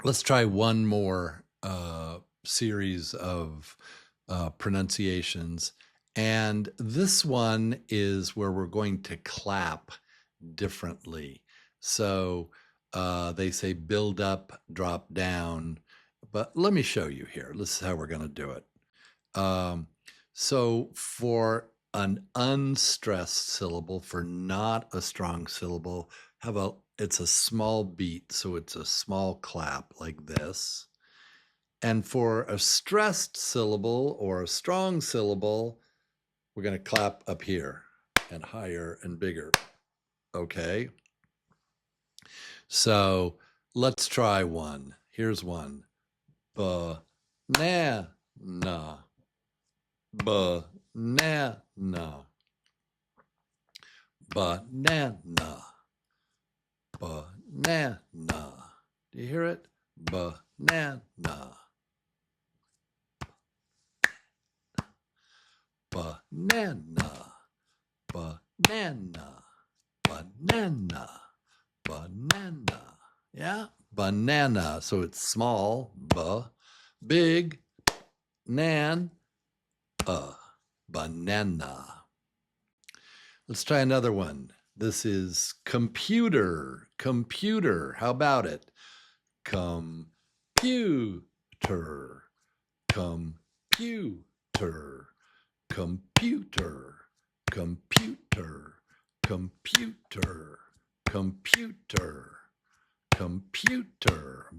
Let's try one more series of pronunciations. And this one is where we're going to clap differently. So they say build up, drop down. But let me show you here. This is how we're going to do it. So for an unstressed syllable, for not a strong syllable, it's a small beat, so it's a small clap like this. And for a stressed syllable or a strong syllable, we're going to clap up here and higher and bigger. Okay. So let's try one. Here's one. Banana. Banana. Banana. Banana. Do you hear it? Banana. Banana. Banana. Banana. Banana. Yeah? Banana. So it's small. Big. Nan. Banana. Let's try another one. This is computer. Computer. How about it? Computer. Computer. Computer. Computer. Computer. Computer. Computer. I'm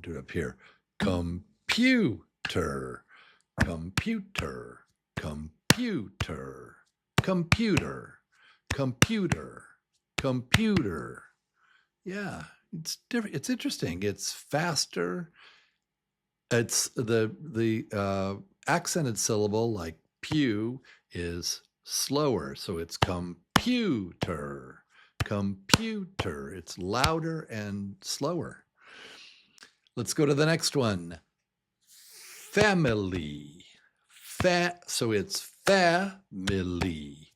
doing it up here. Computer. Computer. Computer. Computer. Computer. Computer. Yeah, it's different. It's interesting. It's faster. It's the accented syllable like pew is slower, so it's computer. Computer. It's louder and slower. Let's go to the next one. Family. So it's family.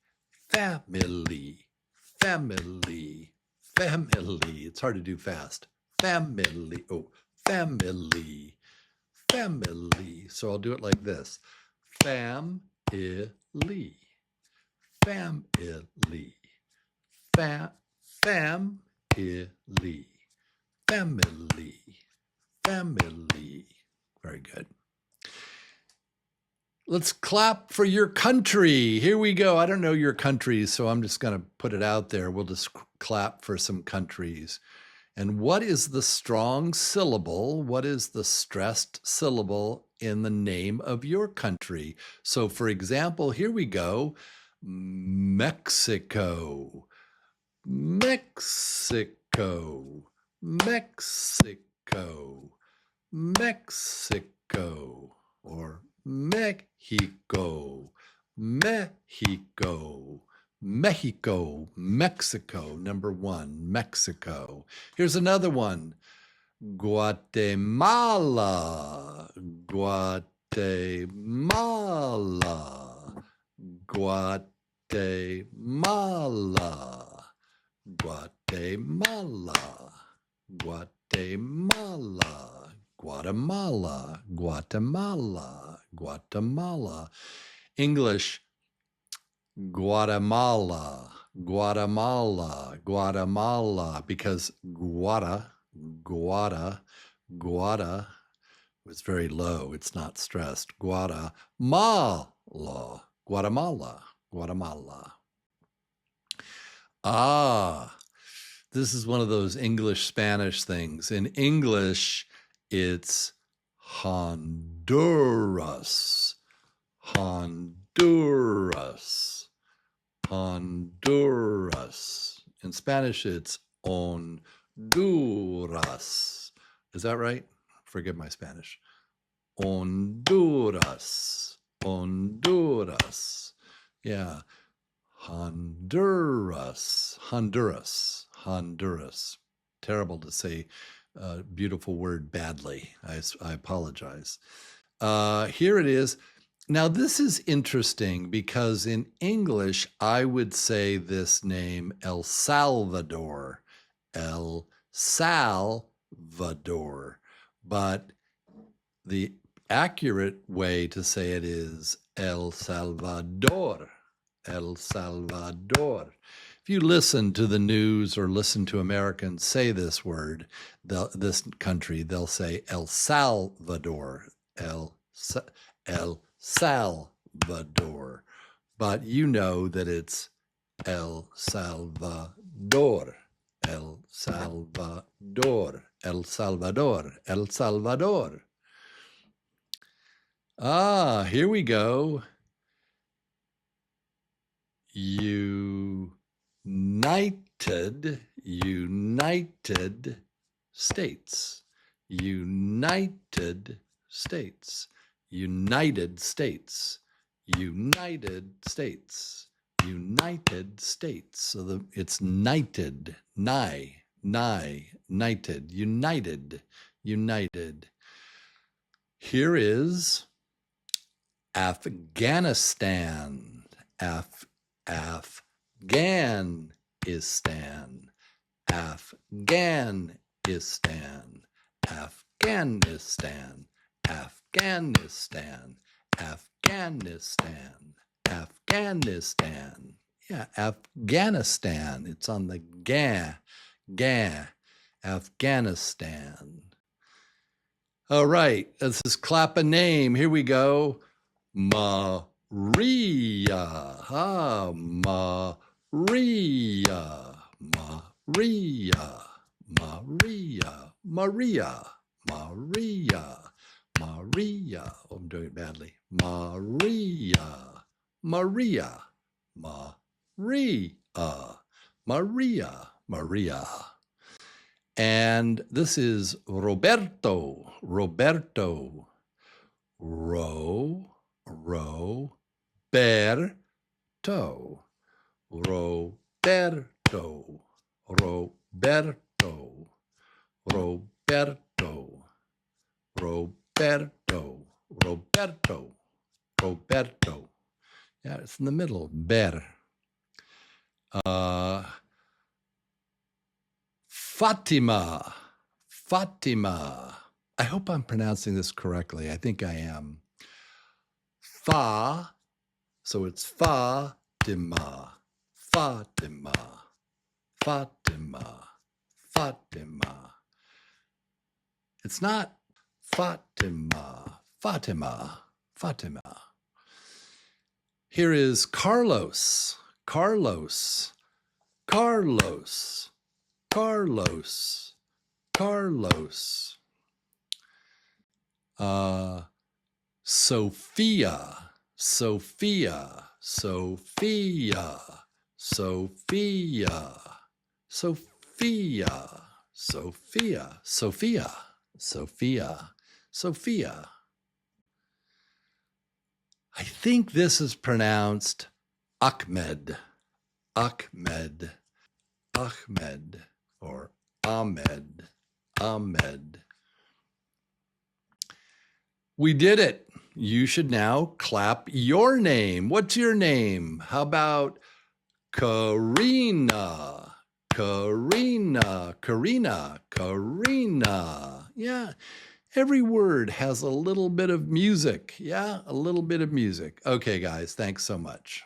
Family. Family. Family. It's hard to do fast. Family. Oh, family. Family. So I'll do it like this. Family. Family. Family. Family. Family. Very good. Let's clap for your country. Here we go. I don't know your countries, so I'm just going to put it out there. We'll just clap for some countries. And what is the strong syllable? What is the stressed syllable in the name of your country? So, for example, here we go. Mexico. Mexico. Mexico. Mexico. Or Mexico, Mexico, Mexico, Mexico, number one, Mexico. Here's another one, Guatemala, Guatemala, Guatemala, Guatemala, Guatemala, Guatemala, Guatemala, Guatemala. English, Guatemala, Guatemala, Guatemala, because guata was very low. It's not stressed. Guatemala, Guatemala, Guatemala. This is one of those English-Spanish things. In English, it's Honduras, Honduras, Honduras. In Spanish, it's Honduras. Is that right? Forgive my Spanish. Honduras, Honduras. Yeah. Honduras, Honduras, Honduras. Terrible to say beautiful word badly. I apologize. Here it is. Now, this is interesting because in English, I would say this name El Salvador, El Salvador. but the accurate way to say it is El Salvador. El Salvador. If you listen to the news or listen to Americans say this word, this country, they'll say El Salvador. El Salvador. But you know that it's El Salvador. El Salvador. El Salvador. El Salvador. Ah, here we go. United States. United States. United States. United States. United States. So it's knighted. Knighted. United. Here is Afghanistan. Afghanistan. Afghanistan. Afghanistan. Afghanistan. Afghanistan. Afghanistan. Yeah, Afghanistan. It's on the ga. Afghanistan. All right, this is clap a name. Here we go. Maria. Maria. Maria. Maria. Maria. Maria. Maria. Oh, I'm doing it badly. Maria. Maria. Maria. Maria. Maria. And this is Roberto. Roberto. Roberto. Roberto. Roberto. Roberto. Roberto. Roberto. Roberto. Roberto. Yeah, it's in the middle. Fatima. Fatima. I hope I'm pronouncing this correctly. I think I am. Fa. So it's Fatima. Fatima. Fatima. Fatima. It's not Fatima. Fatima. Fatima. Here is Carlos. Carlos. Carlos. Carlos. Carlos. Sophia. Sophia. Sophia. Sophia. Sophia. Sophia. Sophia. Sophia. Sophia. I think this is pronounced Ahmed. Ahmed. Ahmed. Or Ahmed. Ahmed. We did it. You should now clap your name. What's your name? How about Karina? Karina. Karina. Karina. Yeah. Every word has a little bit of music. Yeah, a little bit of music. Okay, guys, thanks so much.